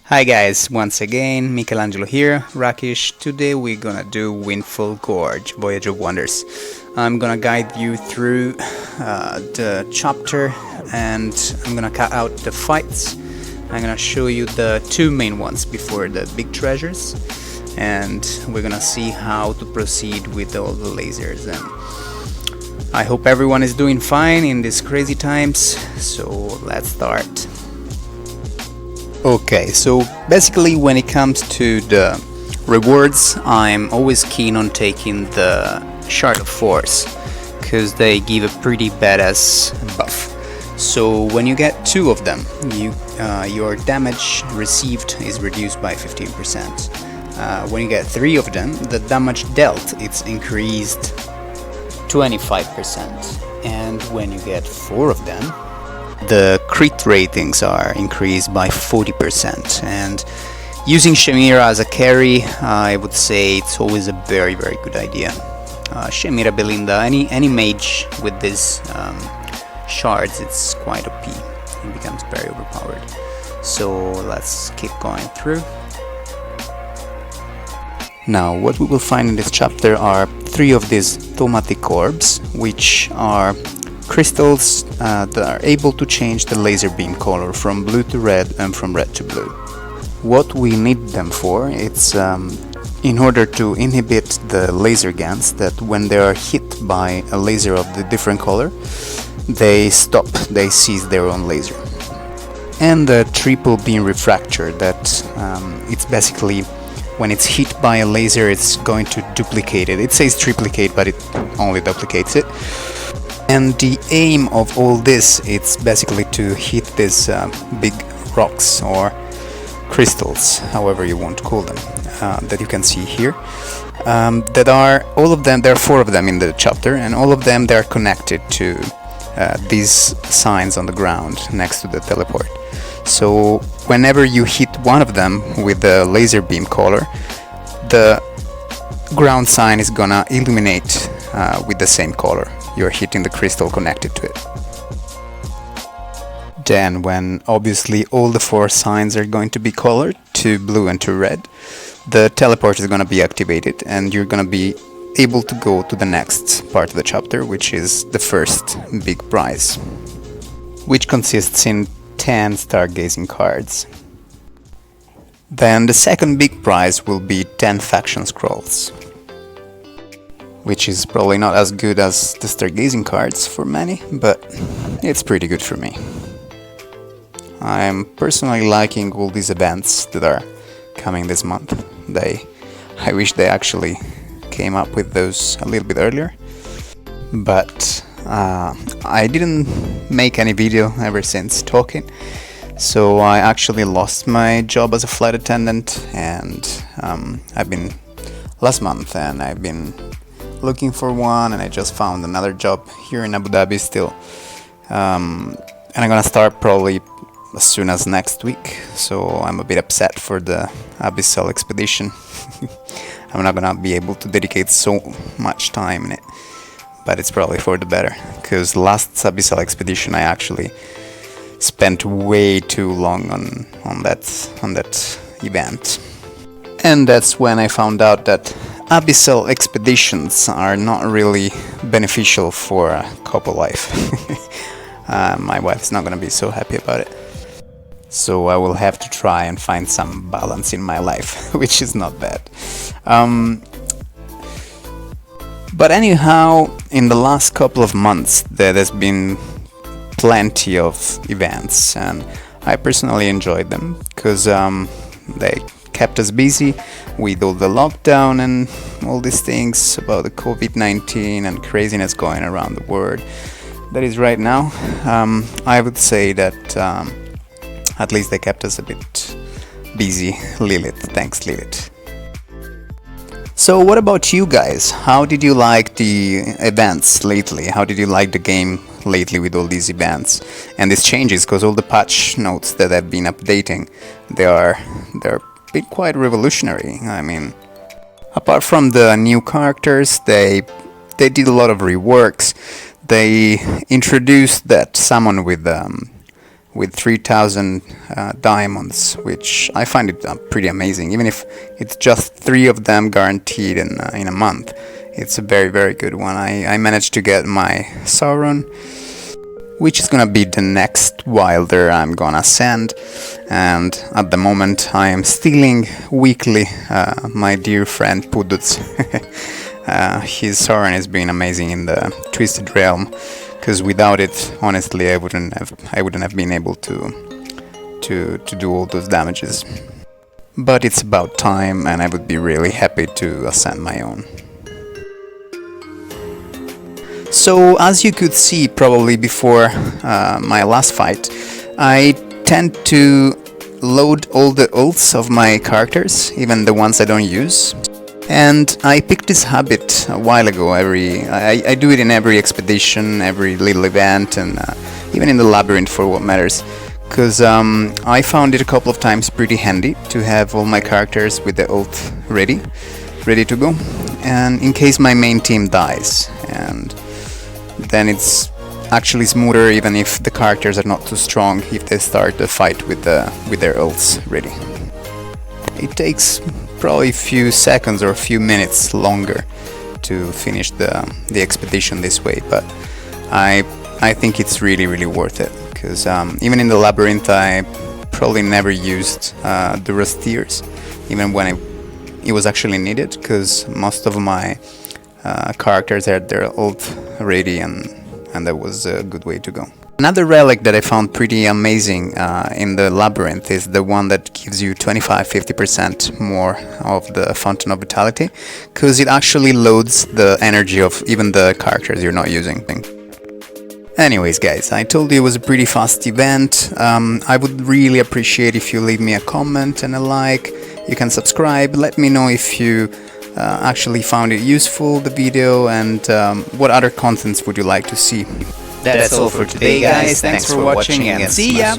Hi guys, once again, Michelangelo here, Rakish. Today we're gonna do Windfall Gorge, Voyage of Wonders. I'm gonna guide you through the chapter and I'm gonna cut out the fights. I'm gonna show you the two main ones before the big treasures, and we're gonna see how to proceed with all the lasers. And I hope everyone is doing fine in these crazy times, so let's start. Okay, so basically when it comes to the rewards, I'm always keen on taking the Shard of Force, because they give a pretty badass buff. So when you get two of them, your damage received is reduced by 15%. When you get three of them, the damage dealt it's increased 25%. And when you get four of them, the crit ratings are increased by 40%. And using Shemira as a carry, I would say it's always a very good idea. Shemira, Belinda, any mage with these shards, it's quite OP. It becomes very overpowered. So let's keep going through. Now, what we will find in this chapter are three of these thaumatic orbs, which are crystals that are able to change the laser beam color from blue to red and from red to blue. What we need them for, it's in order to inhibit the laser guns, that when they are hit by a laser of the different color, they stop, they cease their own laser. And the triple beam refractor, that it's basically when it's hit by a laser, it's going to duplicate it. It says triplicate, but it only duplicates it. And the aim of all this, it's basically to hit these big rocks or crystals, however you want to call them, that you can see here. That are all of them. There are four of them in the chapter, and all of them they are connected to these signs on the ground next to the teleport. So whenever you hit one of them with the laser beam color, the ground sign is gonna illuminate with the same color. You're hitting the crystal connected to it. Then when obviously all the four signs are going to be colored to blue and to red, the teleport is going to be activated and you're going to be able to go to the next part of the chapter, which is the first big prize, which consists in 10 stargazing cards. Then the second big prize will be 10 faction scrolls, which is probably not as good as the stargazing cards for many, but it's pretty good for me. I'm personally liking all these events that are coming this month. I wish they actually came up with those a little bit earlier, but I didn't make any video ever since talking, so I actually lost my job as a flight attendant, and I've been last month, and I've been looking for one, and I just found another job here in Abu Dhabi still, and I'm gonna start probably as soon as next week, so I'm a bit upset for the Abyssal expedition. I'm not gonna be able to dedicate so much time in it, but it's probably for the better, because last Abyssal expedition I actually spent way too long on that event, and that's when I found out that Abyssal expeditions are not really beneficial for a couple life. My wife's not gonna be so happy about it, so I will have to try and find some balance in my life, which is not bad. But anyhow, in the last couple of months there's been plenty of events, and I personally enjoyed them because they kept us busy with all the lockdown and all these things about the COVID-19 and craziness going around the world that is right now. I would say that at least they kept us a bit busy. Lilith, thanks Lilith. So what about you guys? How did you like the events lately? How did you like the game lately with all these events and these changes? Because all the patch notes that I've been updating, they're been quite revolutionary. I mean, apart from the new characters, they did a lot of reworks. They introduced that summon with with 3,000 diamonds, which I find it pretty amazing. Even if it's just 3 of them guaranteed in a month, it's a very, very good one. I managed to get my Sauron, which is gonna be the next wilder I'm gonna send, and at the moment I am stealing weekly my dear friend Pudut's. His Sauron has been amazing in the Twisted Realm, because without it, honestly, I wouldn't have been able to do all those damages. But it's about time, and I would be really happy to ascend my own. So, as you could see probably before my last fight, I tend to load all the ults of my characters, even the ones I don't use. And I picked this habit a while ago. I do it in every expedition, every little event, and even in the labyrinth for what matters. Because I found it a couple of times pretty handy to have all my characters with the ult ready to go, and in case my main team dies. And then it's actually smoother, even if the characters are not too strong, if they start the fight with their ults ready. It takes probably a few seconds or a few minutes longer to finish the expedition this way, but I think it's really, really worth it, because even in the labyrinth I probably never used the Rusteers, even when it was actually needed, because most of my characters had their ult ready, and that was a good way to go. Another relic that I found pretty amazing in the labyrinth is the one that gives you 25-50% more of the Fountain of Vitality, because it actually loads the energy of even the characters you're not using. Anyways guys, I told you it was a pretty fast event. I would really appreciate if you leave me a comment and a like. You can subscribe, let me know if you actually found it useful, the video, and what other contents would you like to see. That's all for today, guys. Thanks for watching, and see ya!